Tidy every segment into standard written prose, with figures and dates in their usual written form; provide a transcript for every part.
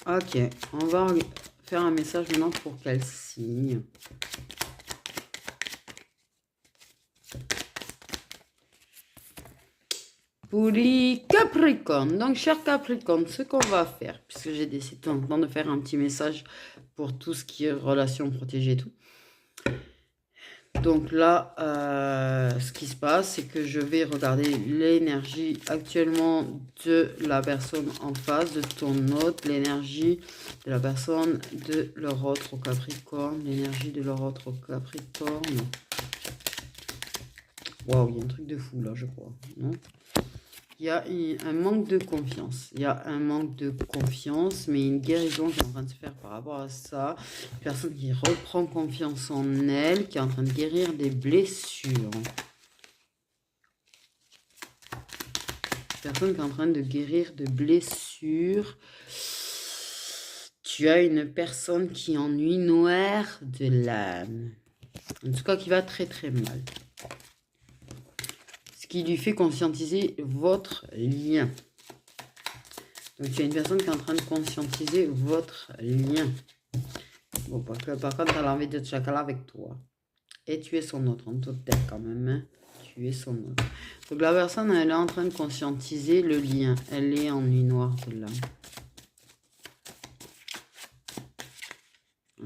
Ok, on va faire un message maintenant pour quel signe? Pour les Capricornes. Donc, cher Capricorne, ce qu'on va faire, puisque j'ai décidé de faire un petit message pour tout ce qui est relations protégées et tout. Donc là, ce qui se passe, c'est que je vais regarder l'énergie actuellement de la personne en face, de ton hôte, l'énergie de la personne de leur autre au Capricorne, l'énergie de leur autre au Capricorne. Waouh, il y a un truc de fou là, je crois. Non? Il y a un manque de confiance. Il y a un manque de confiance, mais une guérison qui est en train de se faire par rapport à ça. Une personne qui reprend confiance en elle, qui est en train de guérir des blessures. Personne qui est en train de guérir de blessures. Tu as une personne qui ennuie noire de l'âme. En tout cas, qui va très très mal. Ce qui lui fait conscientiser votre lien. Donc, tu as une personne qui est en train de conscientiser votre lien. Bon, par contre, elle a envie de chacun avec toi. Et tu es son autre, en toute tête quand même. Hein. Tu es son autre. Donc, la personne, elle est en train de conscientiser le lien. Elle est en nuit noire de l'âme.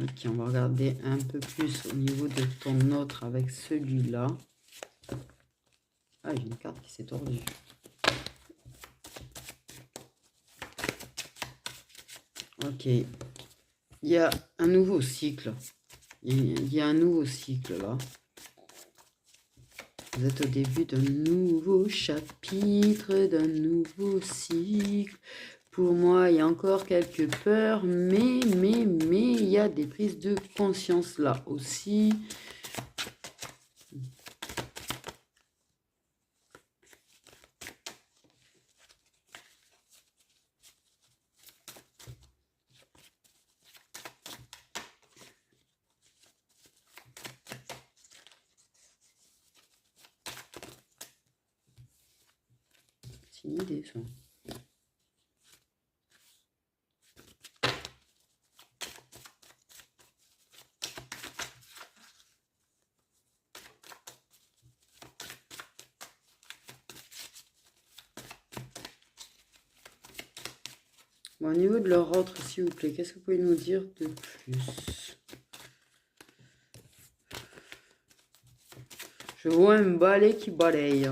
Ok, on va regarder un peu plus au niveau de ton autre avec celui-là. Ah, j'ai une carte qui s'est tordue. Ok. Il y a un nouveau cycle. Il y a un nouveau cycle là. Vous êtes au début d'un nouveau chapitre, d'un nouveau cycle. Pour moi, il y a encore quelques peurs, mais il y a des prises de conscience là aussi. C'est une idée ça. Bon, au niveau de leur autre, s'il vous plaît, qu'est-ce que vous pouvez nous dire de plus? Je vois un balai qui balaye.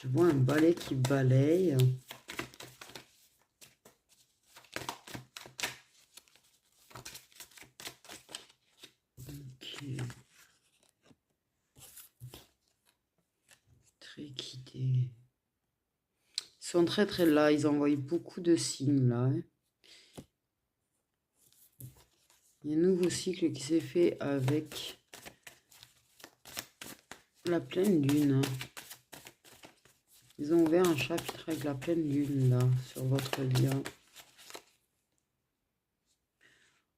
Je vois un balai qui balaye. Ok. Très quitté. Ils sont très très là. Ils envoient beaucoup de signes là. Hein. Il y a un nouveau cycle qui s'est fait avec la pleine lune. Ils ont ouvert un chapitre avec la pleine lune là, sur votre lien.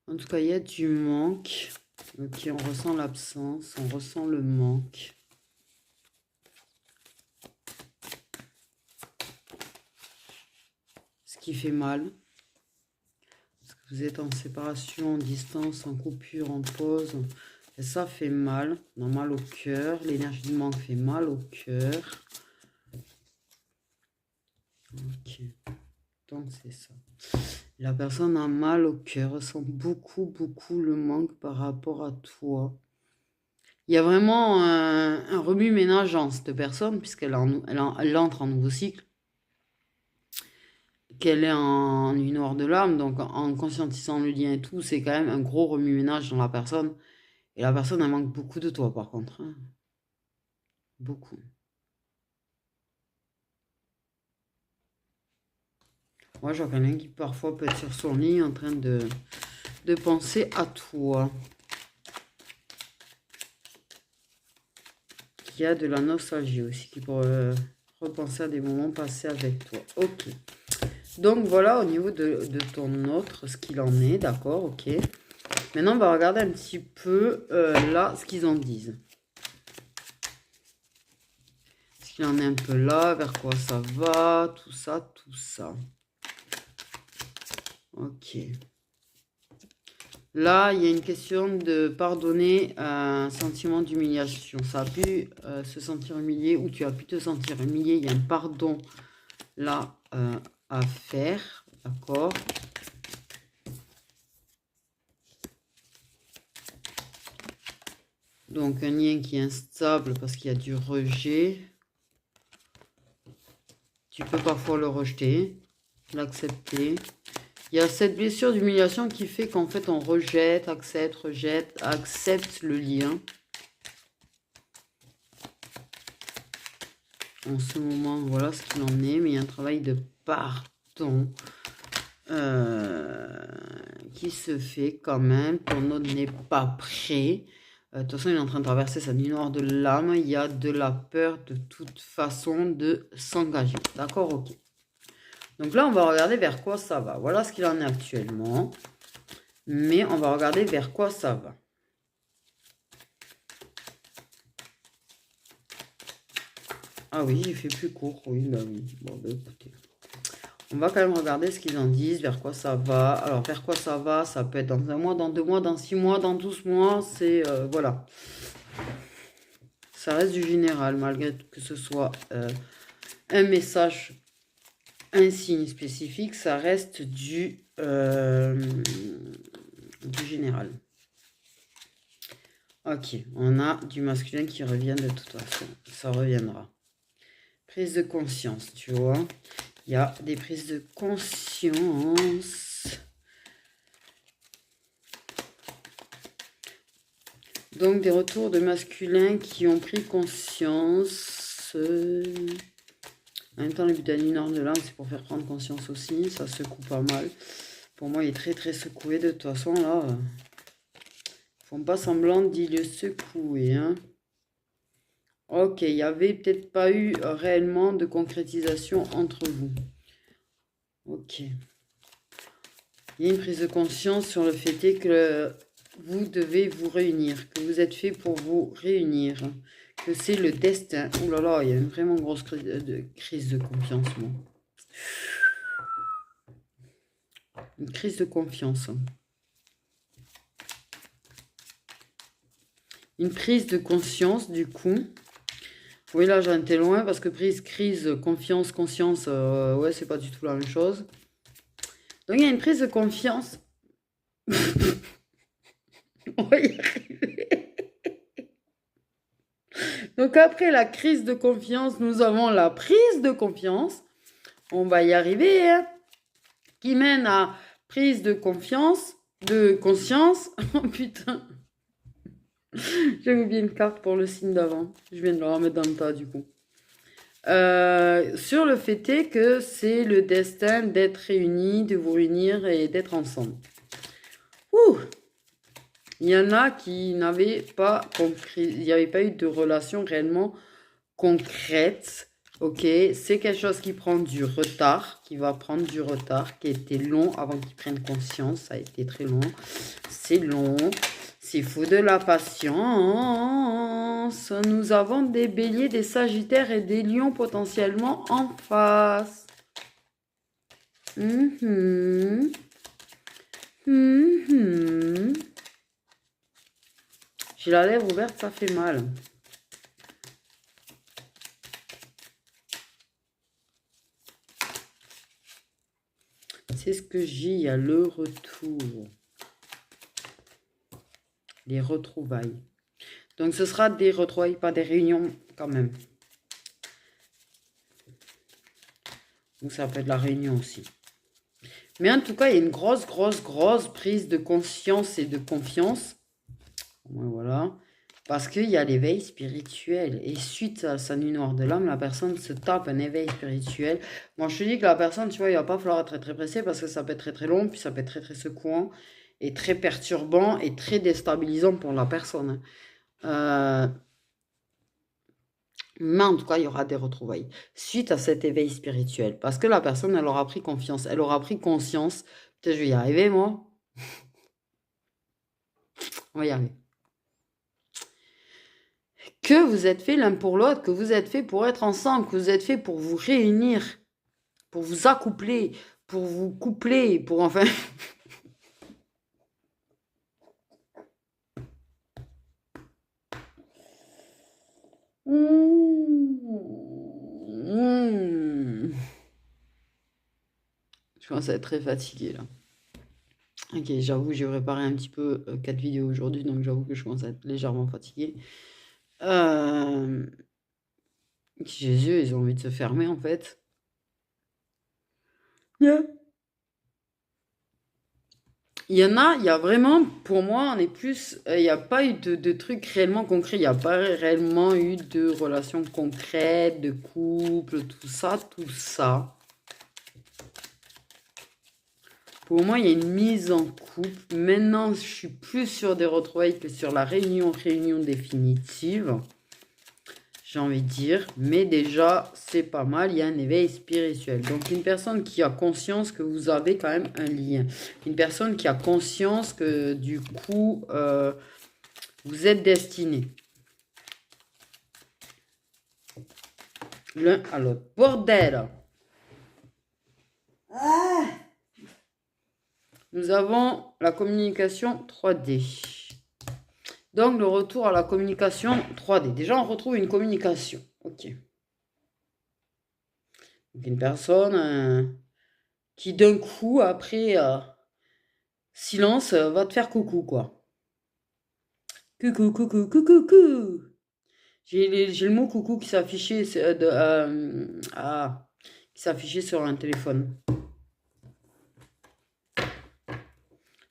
En tout cas, il y a du manque. Ok, on ressent l'absence, on ressent le manque. Ce qui fait mal. Parce que vous êtes en séparation, en distance, en coupure, en pause. Et ça fait mal. On a mal au cœur. L'énergie du manque fait mal au cœur. Ok. Donc c'est ça. La personne a mal au cœur, ressent beaucoup le manque par rapport à toi. Il y a vraiment un remue-ménage en cette personne, puisqu'elle elle entre en nouveau cycle, qu'elle est en nuit noire de l'âme, donc en conscientisant le lien et tout, c'est quand même un gros remue-ménage dans la personne. Et la personne, elle manque beaucoup de toi, par contre. Hein. Beaucoup. Moi, j'ai quelqu'un qui parfois peut être sur son lit en train de penser à toi. Qui a de la nostalgie aussi, qui pourrait repenser à des moments passés avec toi. Ok. Donc voilà au niveau de ton autre, ce qu'il en est, d'accord, ok. Maintenant, on va regarder un petit peu là ce qu'ils en disent. Ce qu'il en est un peu là, vers quoi ça va, tout ça, tout ça. Ok. Là, il y a une question de pardonner un sentiment d'humiliation. Ça a pu se sentir humilié ou tu as pu te sentir humilié. Il y a un pardon là à faire. D'accord. Donc, un lien qui est instable parce qu'il y a du rejet. Tu peux parfois le rejeter, l'accepter. Il y a cette blessure d'humiliation qui fait qu'en fait, on rejette, accepte le lien. En ce moment, voilà ce qu'il en est. Mais il y a un travail de pardon qui se fait quand même. Ton autre n'est pas prêt. De toute façon, il est en train de traverser sa nuit noire de l'âme. Il y a de la peur de toute façon de s'engager. D'accord, ok. Donc là, on va regarder vers quoi ça va. Voilà ce qu'il en est actuellement. Mais on va regarder vers quoi ça va. Ah oui, j'ai fait plus court. Oui, bah oui. Bon, bah écoutez. On va quand même regarder ce qu'ils en disent, vers quoi ça va. Alors, vers quoi ça va, ça peut être dans 1 mois, dans 2 mois, dans 6 mois, dans 12 mois. C'est, voilà. Ça reste du général, malgré que ce soit un message, un signe spécifique, ça reste du général. Ok, on a du masculin qui revient de toute façon. Ça reviendra. Prise de conscience, tu vois. Il y a des prises de conscience. Donc, des retours de masculins qui ont pris conscience. En même temps, le but d'un nord de l'âme, c'est pour faire prendre conscience aussi. Ça secoue pas mal. Pour moi, il est très, très secoué. De toute façon, là, ils font pas semblant d'y le secouer. Hein. Ok, il n'y avait peut-être pas eu réellement de concrétisation entre vous. Ok. Il y a une prise de conscience sur le fait que vous devez vous réunir, que vous êtes fait pour vous réunir, que c'est le destin. Oh là là, il y a une vraiment grosse crise de confiance, moi. Une crise de confiance. Une prise de conscience, du coup. Oui, là, j'en étais loin parce que crise, confiance, conscience, ouais, c'est pas du tout la même chose. Donc, il y a une prise de confiance. On va y arriver. Donc, après la crise de confiance, nous avons la prise de confiance. On va y arriver, hein, qui mène à prise de confiance, de conscience. Oh putain. J'ai oublié une carte pour le signe d'avant. Je viens de le remettre dans le tas, du coup. Sur le fait est que c'est le destin d'être réunis, de vous réunir et d'être ensemble. Ouh! Il y en a qui n'avaient pas compris, il n'y avait pas eu de relation réellement concrète. Ok, c'est quelque chose qui prend du retard, qui va prendre du retard, qui a été long avant qu'ils prennent conscience. Ça a été très long. C'est long. S'il faut de la patience. Nous avons des béliers, des sagittaires et des lions potentiellement en face. J'ai la lèvre ouverte, ça fait mal. C'est ce que j'ai, il y a le retour. Les retrouvailles. Donc, ce sera des retrouvailles, pas des réunions quand même. Donc, ça peut être la réunion aussi. Mais en tout cas, il y a une grosse prise de conscience et de confiance. Voilà. Parce qu'il y a l'éveil spirituel. Et suite à sa nuit noire de l'âme, la personne se tape un éveil spirituel. Moi, je te dis que la personne, tu vois, il va pas falloir être très pressé parce que ça peut être très long, puis ça peut être très secouant et très perturbant et très déstabilisant pour la personne. Mais en tout cas, il y aura des retrouvailles suite à cet éveil spirituel. Parce que la personne, elle aura pris confiance, elle aura pris conscience. Peut-être je vais y arriver, moi. On va y arriver. Que vous êtes fait l'un pour l'autre, que vous êtes fait pour être ensemble, que vous êtes fait pour vous réunir, pour vous accoupler, pour vous coupler, pour enfin... Je commence à être très fatiguée là. Ok, j'avoue, j'ai préparé un petit peu 4 vidéos aujourd'hui, donc j'avoue que je commence à être légèrement fatiguée. Jésus, ils ont envie de se fermer en fait. Yeah. Il y en a, il y a vraiment, pour moi, on est plus, il n'y a pas eu de trucs réellement concrets, il n'y a pas réellement eu de relations concrètes, de couple, tout ça, tout ça. Pour moi, il y a une mise en couple. Maintenant, je suis plus sur des retrouvailles que sur la réunion définitive. J'ai envie de dire. Mais déjà, c'est pas mal. Il y a un éveil spirituel. Donc, une personne qui a conscience que vous avez quand même un lien. Une personne qui a conscience que du coup, vous êtes destinés l'un à l'autre. Bordel! Nous avons la communication 3D. Donc, le retour à la communication 3D. Déjà, on retrouve une communication. Ok. Donc, une personne qui, d'un coup, après silence, va te faire coucou, quoi. Coucou, coucou, coucou, coucou. J'ai le mot coucou qui s'affichait qui s'affichait sur un téléphone.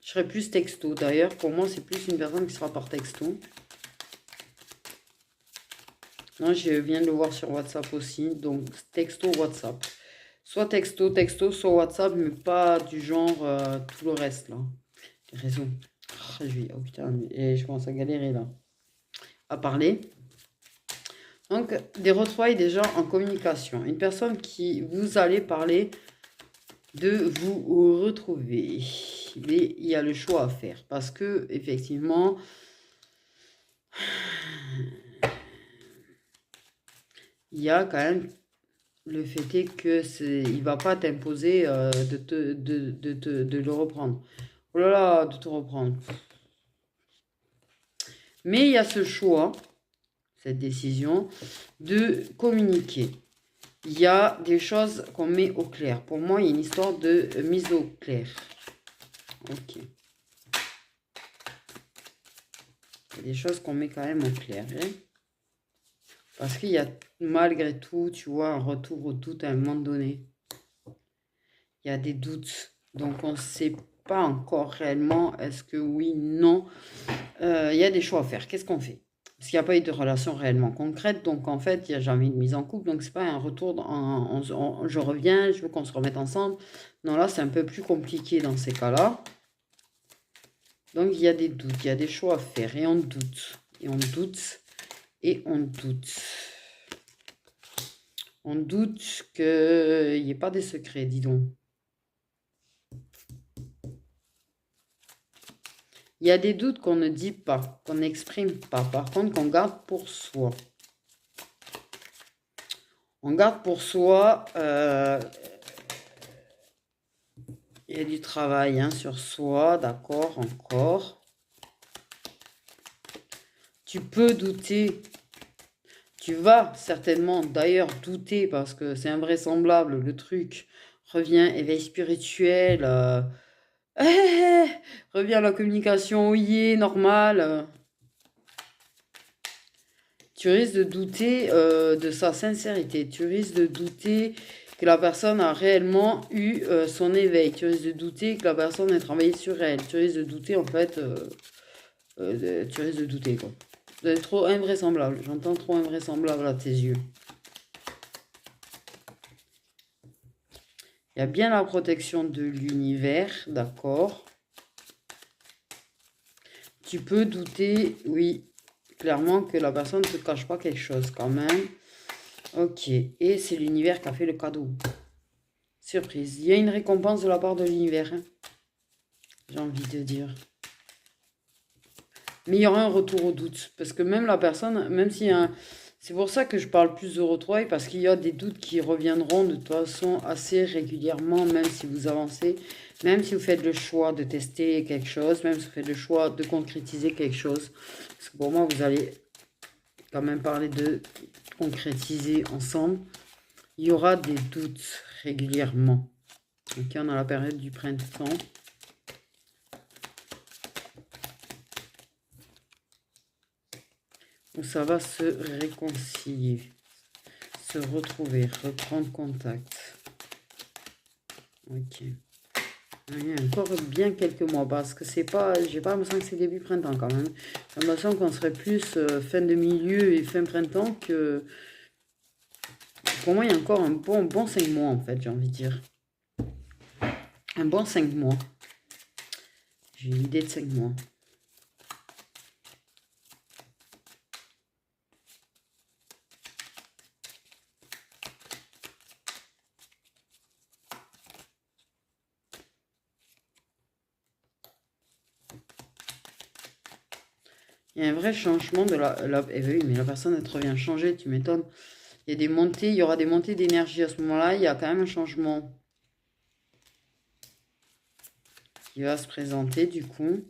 Je serais plus texto. D'ailleurs, pour moi, c'est plus une personne qui sera par texto. Non, je viens de le voir sur WhatsApp aussi. Donc, texto, WhatsApp. Soit texto, soit WhatsApp, mais pas du genre tout le reste, là. J'ai raison. Oh putain, et je commence à galérer, là. À parler. Donc, des retrouvailles déjà en communication. Une personne qui vous allez parler de vous retrouver. Mais il y a le choix à faire. Parce que, effectivement, il y a quand même le fait est que il va pas t'imposer de le reprendre. Oh là là, de te reprendre. Mais il y a ce choix, cette décision, de communiquer. Il y a des choses qu'on met au clair. Pour moi, il y a une histoire de mise au clair. Ok. Il y a des choses qu'on met quand même au clair. Hein. Parce qu'il y a malgré tout, tu vois, un retour au doute à un moment donné. Il y a des doutes. Donc, on ne sait pas encore réellement est-ce que oui, non. Il y a des choix à faire. Qu'est-ce qu'on fait? Parce qu'il n'y a pas eu de relation réellement concrète. Donc, en fait, il n'y a jamais eu de mise en couple. Donc, c'est pas un retour. Je reviens, je veux qu'on se remette ensemble. Non, là, c'est un peu plus compliqué dans ces cas-là. Donc, il y a des doutes. Il y a des choix à faire. Et on doute. Et on doute. Et on doute. On doute qu'il n'y ait pas des secrets, dis donc. Il y a des doutes qu'on ne dit pas, qu'on n'exprime pas. Par contre, qu'on garde pour soi. On garde pour soi. Il y a du travail hein, sur soi, d'accord, encore. Tu peux douter. Tu vas certainement d'ailleurs douter parce que c'est invraisemblable. Le truc revient, éveil spirituel. Revient à la communication, oui, normal. Tu risques de douter de sa sincérité. Tu risques de douter que la personne a réellement eu son éveil. Tu risques de douter que la personne a travaillé sur elle. Tu risques de douter, en fait, tu risques de douter, quoi. C'est trop invraisemblable. J'entends trop invraisemblable à tes yeux. Il y a bien la protection de l'univers, d'accord. Tu peux douter, oui, clairement que la personne ne te cache pas quelque chose quand même. Ok, et c'est l'univers qui a fait le cadeau. Surprise. Il y a une récompense de la part de l'univers. Hein. J'ai envie de dire. Mais il y aura un retour au doute. Parce que même la personne, même si C'est pour ça que je parle plus de retrouvailles, parce qu'il y a des doutes qui reviendront de toute façon assez régulièrement, même si vous avancez, même si vous faites le choix de tester quelque chose, même si vous faites le choix de concrétiser quelque chose. Parce que pour moi, vous allez quand même parler de concrétiser ensemble. Il y aura des doutes régulièrement. Ok, on a la période du printemps. Où ça va se réconcilier, se retrouver, reprendre contact. Ok. Il y a encore bien quelques mois, parce que c'est pas, j'ai pas l'impression que c'est début printemps quand même. J'ai l'impression qu'on serait plus fin de milieu et fin printemps que... Pour moi, il y a encore un bon 5 mois en fait, j'ai envie de dire. Un bon 5 mois. J'ai une idée de 5 mois. Il y a un vrai changement de la... Eh oui, mais la personne, elle te revient changer, tu m'étonnes. Il y a des montées, il y aura des montées d'énergie à ce moment-là. Il y a quand même un changement qui va se présenter du coup.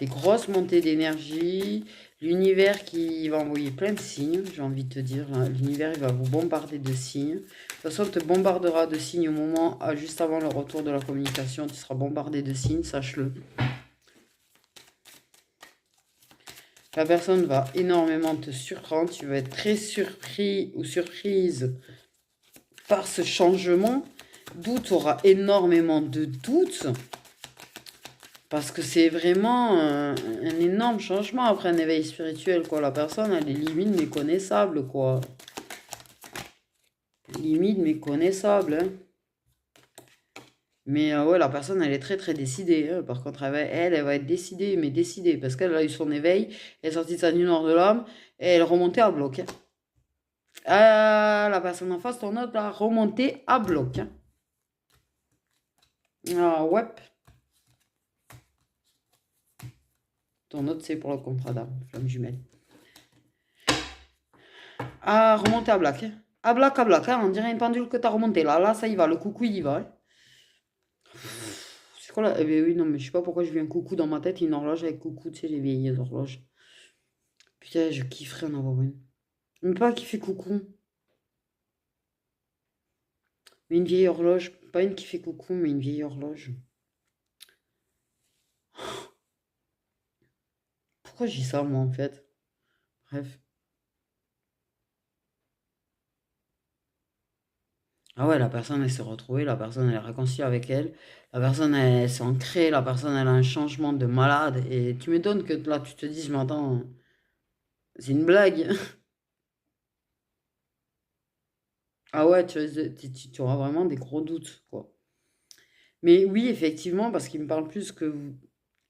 Des grosses montées d'énergie. L'univers qui va envoyer plein de signes, j'ai envie de te dire. L'univers, il va vous bombarder de signes. De toute façon, il te bombardera de signes au moment, juste avant le retour de la communication. Tu seras bombardé de signes, sache-le. La personne va énormément te surprendre. Tu vas être très surpris ou surprise par ce changement. D'où tu auras énormément de doutes. Parce que c'est vraiment un énorme changement après un éveil spirituel, quoi. La personne, elle est limite méconnaissable, quoi. Limite méconnaissable, hein. Mais ouais, la personne, elle est très, très décidée, hein. Par contre, elle va être décidée, mais décidée. Parce qu'elle a eu son éveil, elle est sortie de sa nuit noire de l'âme, et elle remontait à bloc, hein. Ah, la personne en face, ton autre, a remonté à bloc, hein. Ah, ouais. Ton autre, c'est pour le contrat d'âme, flamme jumelle. Ah, remonter à bloc, hein. À bloc, hein. On dirait une pendule que t'as remontée. Là, ça y va, le coucou, il y va, hein. C'est quoi là? Eh bien oui, non, mais je sais pas pourquoi je vis un coucou dans ma tête, une horloge avec coucou, tu sais, les vieilles horloges. Putain, je kifferais en avoir une. Mais pas qui fait coucou. Mais une vieille horloge. Pas une qui fait coucou, mais une vieille horloge. Pourquoi j'ai ça, moi, en fait? Bref. Ah ouais, la personne, elle s'est retrouvée, la personne, elle est réconciliée avec elle. La personne, elle s'est ancrée, la personne, elle a un changement de malade. Et tu m'étonnes que là, tu te dises, mais attends, c'est une blague. Ah ouais, tu auras vraiment des gros doutes, quoi. Mais oui, effectivement, parce qu'il me parle plus que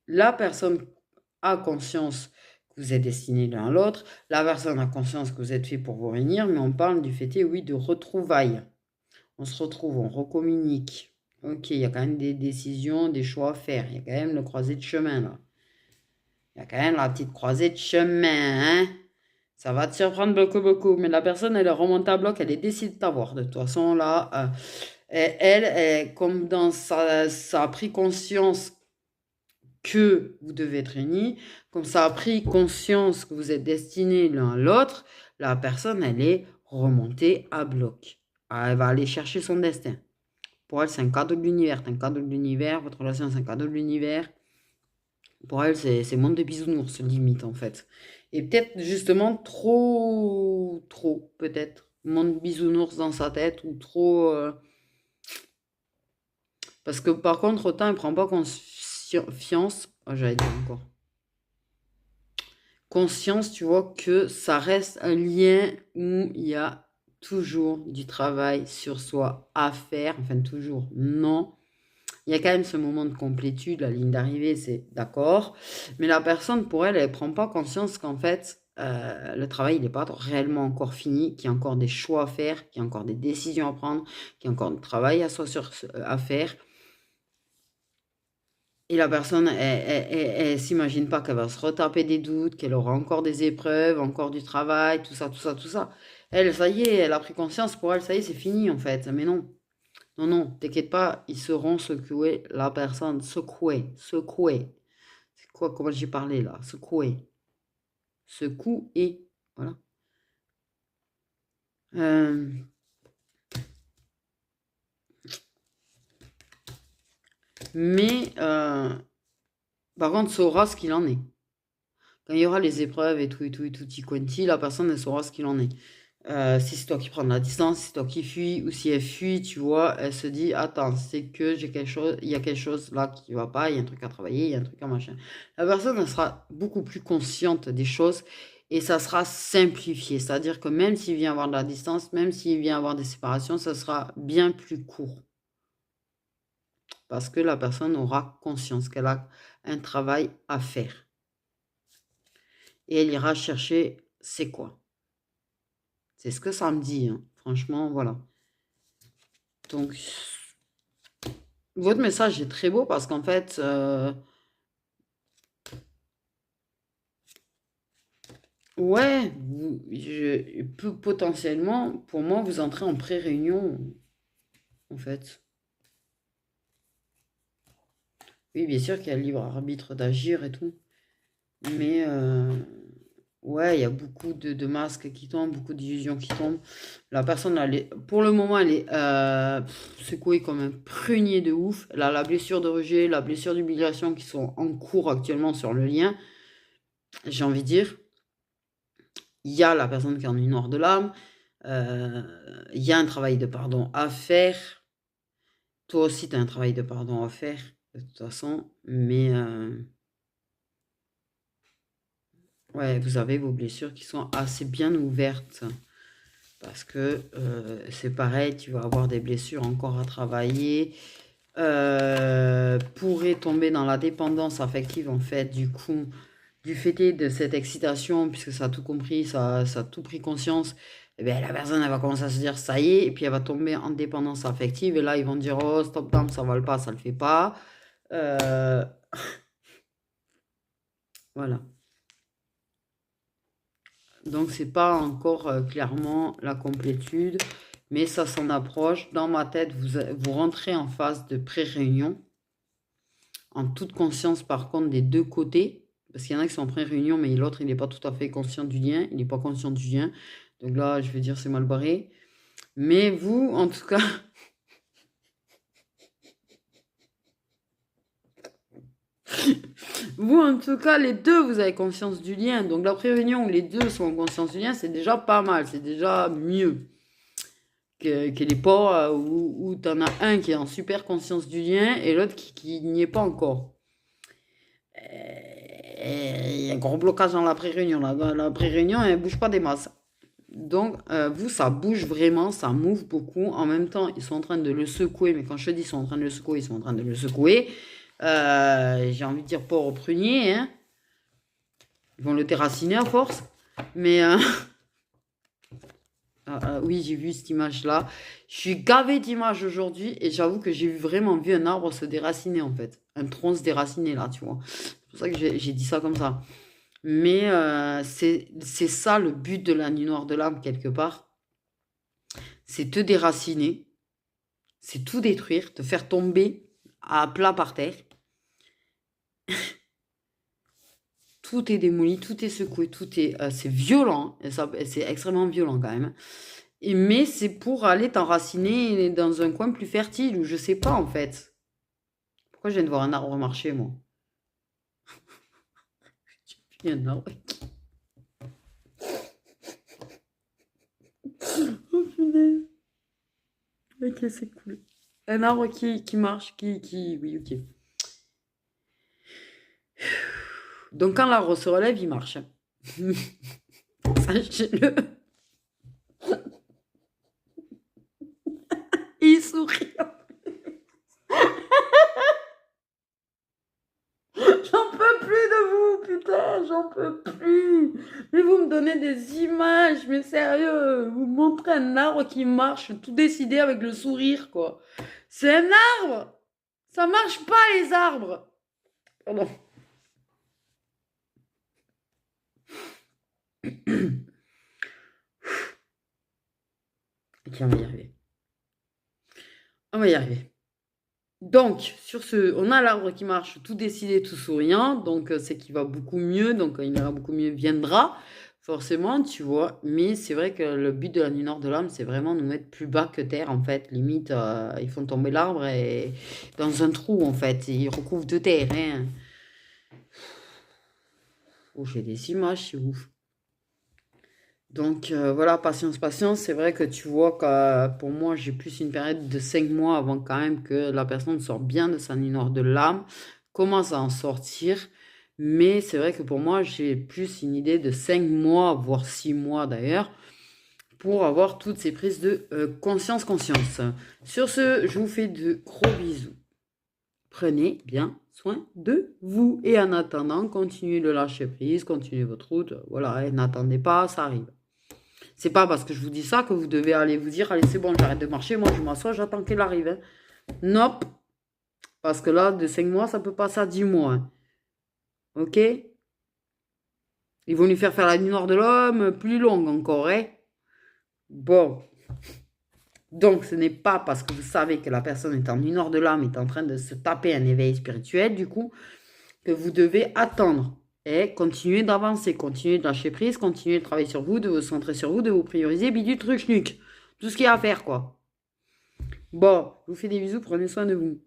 la personne a conscience que vous êtes destinés l'un à l'autre, la personne a conscience que vous êtes fait pour vous réunir, mais on parle du fait, oui, de retrouvailles. On se retrouve, on recommunique. Ok, il y a quand même des décisions, des choix à faire. Il y a quand même le croisé de chemin, là. Il y a quand même la petite croisée de chemin, hein. Ça va te surprendre beaucoup, beaucoup. Mais la personne, elle est remontée à bloc, elle est décidée de t'avoir. De toute façon, là, comme dans ça a pris conscience que vous devez être réunis, comme ça a pris conscience que vous êtes destinés l'un à l'autre, la personne, elle est remontée à bloc. Elle va aller chercher son destin. Pour elle, c'est un cadeau de l'univers. C'est un cadeau de l'univers. Votre relation, c'est un cadeau de l'univers. Pour elle, c'est monde de bisounours, limite, en fait. Et peut-être, justement, trop, peut-être. Monde bisounours dans sa tête, ou trop... Parce que, par contre, autant elle prend pas confiance... Oh, j'allais dire encore. Conscience, tu vois, que ça reste un lien où il y a toujours du travail sur soi à faire. Enfin, toujours, non. Il y a quand même ce moment de complétude, la ligne d'arrivée, c'est d'accord. Mais la personne, pour elle, elle ne prend pas conscience qu'en fait, le travail, il n'est pas réellement encore fini, qu'il y a encore des choix à faire, qu'il y a encore des décisions à prendre, qu'il y a encore du travail à faire. Et la personne, elle s'imagine pas qu'elle va se retaper des doutes, qu'elle aura encore des épreuves, encore du travail, tout ça, tout ça, tout ça. Elle, ça y est, elle a pris conscience, pour elle, ça y est, c'est fini en fait. Mais non, non, non, t'inquiète pas, ils seront secoués, la personne, secouée, secouée. C'est quoi, comment j'ai parlé là? Secouée. Secouée, voilà. Euh, mais, par contre, saura ce qu'il en est. Quand il y aura les épreuves et tout, quanti, la personne, elle saura ce qu'il en est. Si c'est toi qui prends de la distance, si c'est toi qui fuis, ou si elle fuit, tu vois, elle se dit, attends, c'est que j'ai quelque chose, il y a quelque chose là qui va pas, il y a un truc à travailler, il y a un truc à machin. La personne, elle sera beaucoup plus consciente des choses et ça sera simplifié. C'est-à-dire que même s'il vient avoir de la distance, même s'il vient avoir des séparations, ça sera bien plus court. Parce que la personne aura conscience qu'elle a un travail à faire. Et elle ira chercher c'est quoi. C'est ce que ça me dit, hein. Franchement, voilà. Donc, votre message est très beau parce qu'en fait, ouais, potentiellement, pour moi, vous entrez en pré-réunion, en fait. Oui, bien sûr qu'il y a le libre arbitre d'agir et tout. Mais, ouais, il y a beaucoup de masques qui tombent, beaucoup d'illusions qui tombent. La personne, pour le moment, elle est secouée comme un prunier de ouf. Elle a la blessure de rejet, la blessure d'humiliation qui sont en cours actuellement sur le lien. J'ai envie de dire, il y a la personne qui est en une noire de l'âme. Il y a un travail de pardon à faire. Toi aussi, tu as un travail de pardon à faire, de toute façon. Mais, ouais, vous avez vos blessures qui sont assez bien ouvertes. Parce que c'est pareil, tu vas avoir des blessures encore à travailler. Pourrait tomber dans la dépendance affective, en fait, du coup, du fait de cette excitation, puisque ça a tout compris, ça a tout pris conscience. Eh bien, la personne, elle va commencer à se dire, ça y est, et puis elle va tomber en dépendance affective. Et là, ils vont dire, oh, stop, down, ça va pas, ça le fait pas. Voilà. Donc, c'est pas encore clairement la complétude, mais ça s'en approche. Dans ma tête, vous rentrez en phase de pré-réunion, en toute conscience par contre des deux côtés, parce qu'il y en a qui sont en pré-réunion, mais l'autre, il n'est pas tout à fait conscient du lien, il n'est pas conscient du lien. Donc là, je vais dire, c'est mal barré. Mais vous, en tout cas... Vous, en tout cas, les deux, vous avez conscience du lien. Donc, la pré-réunion où les deux sont en conscience du lien, c'est déjà pas mal. C'est déjà mieux que les pas où tu en as un qui est en super conscience du lien et l'autre qui n'y est pas encore. Il y a un gros blocage dans la pré-réunion. La pré-réunion, elle ne bouge pas des masses. Donc, vous, ça bouge vraiment, ça move beaucoup. En même temps, ils sont en train de le secouer. Mais quand je dis ils sont en train de le secouer, ils sont en train de le secouer. J'ai envie de dire pas au prunier, hein. Ils vont le déraciner à force. Mais oui, j'ai vu cette image-là. Je suis gavée d'images aujourd'hui et j'avoue que j'ai vraiment vu un arbre se déraciner en fait. Un tronc se déraciner là, tu vois. C'est pour ça que j'ai dit ça comme ça. Mais c'est ça le but de la nuit noire de l'âme quelque part. C'est te déraciner. C'est tout détruire, te faire tomber à plat par terre. Tout est démoli, tout est secoué, tout est... c'est violent, c'est extrêmement violent quand même. Mais c'est pour aller t'enraciner dans un coin plus fertile, ou je sais pas en fait. Pourquoi je viens de voir un arbre marcher, moi? Il y a un arbre. Oh punaise. Ok, c'est cool. Un arbre qui marche, qui... Oui, ok. Donc quand l'arbre se relève, il marche. Sachez-le. Il sourit. J'en peux plus de vous, putain, j'en peux plus. Mais vous me donnez des images, mais sérieux, vous me montrez un arbre qui marche, tout décidé avec le sourire, quoi. C'est un arbre. Ça marche pas, les arbres. Pardon. Ok, on va y arriver. On va y arriver. Donc, sur ce, on a l'arbre qui marche, tout décidé, tout souriant. Donc, c'est qu'il va beaucoup mieux. Donc, il ira beaucoup mieux, viendra. Forcément, tu vois. Mais c'est vrai que le but de la nuit nord de l'âme, c'est vraiment nous mettre plus bas que terre, en fait. Limite, ils font tomber l'arbre et dans un trou, en fait. Ils recouvrent de terre, hein. Oh, j'ai des images, c'est ouf. Donc voilà, patience, patience. C'est vrai que tu vois que pour moi, j'ai plus une période de 5 mois avant quand même que la personne sorte bien de sa nuit noire de l'âme, commence à en sortir. Mais c'est vrai que pour moi, j'ai plus une idée de 5 mois, voire 6 mois d'ailleurs, pour avoir toutes ces prises de conscience, conscience. Sur ce, je vous fais de gros bisous. Prenez bien soin de vous. Et en attendant, continuez le lâcher prise, continuez votre route. Voilà, et n'attendez pas, ça arrive. C'est pas parce que je vous dis ça que vous devez aller vous dire, allez, c'est bon, j'arrête de marcher, moi je m'assois, j'attends qu'elle arrive. Hein. Nope. Parce que là, de 5 mois, ça peut passer à 10 mois. Hein. Ok? Ils vont lui faire la nuit noire de l'homme plus longue encore. Hein? Bon. Donc, ce n'est pas parce que vous savez que la personne est en nuit noire de l'âme, est en train de se taper un éveil spirituel, du coup, que vous devez attendre. Et continuer d'avancer, continuer de lâcher prise, continuer de travailler sur vous, de vous centrer sur vous, de vous prioriser, bidule, truc, schnuck. Tout ce qu'il y a à faire, quoi. Bon, je vous fais des bisous, prenez soin de vous.